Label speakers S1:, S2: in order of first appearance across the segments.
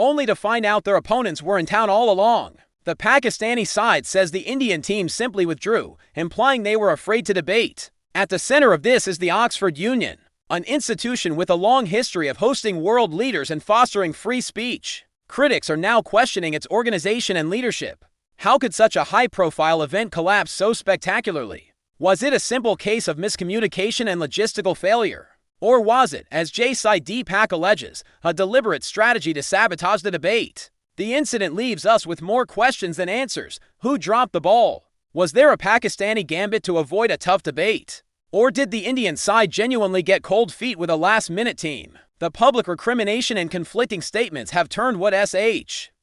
S1: only to find out their opponents were in town all along. The Pakistani side says the Indian team simply withdrew, implying they were afraid to debate. At the center of this is the Oxford Union, an institution with a long history of hosting world leaders and fostering free speech. Critics are now questioning its organization and leadership. How could such a high-profile event collapse so spectacularly? Was it a simple case of miscommunication and logistical failure? Or was it, as Deepak alleges, a deliberate strategy to sabotage the debate? The incident leaves us with more questions than answers. Who dropped the ball? Was there a Pakistani gambit to avoid a tough debate? Or did the Indian side genuinely get cold feet with a last-minute team? The public recrimination and conflicting statements have turned what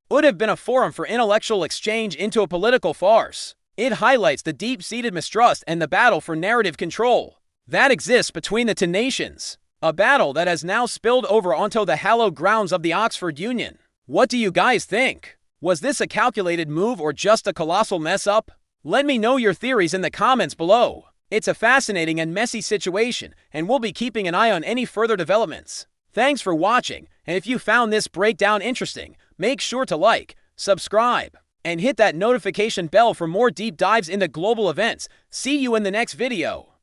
S1: would have been a forum for intellectual exchange into a political farce. It highlights the deep-seated mistrust and the battle for narrative control that exists between the two nations, a battle that has now spilled over onto the hallowed grounds of the Oxford Union. What do you guys think? Was this a calculated move or just a colossal mess-up? Let me know your theories in the comments below. It's a fascinating and messy situation, and we'll be keeping an eye on any further developments. Thanks for watching, and if you found this breakdown interesting, make sure to like, subscribe, and hit that notification bell for more deep dives into global events. See you in the next video.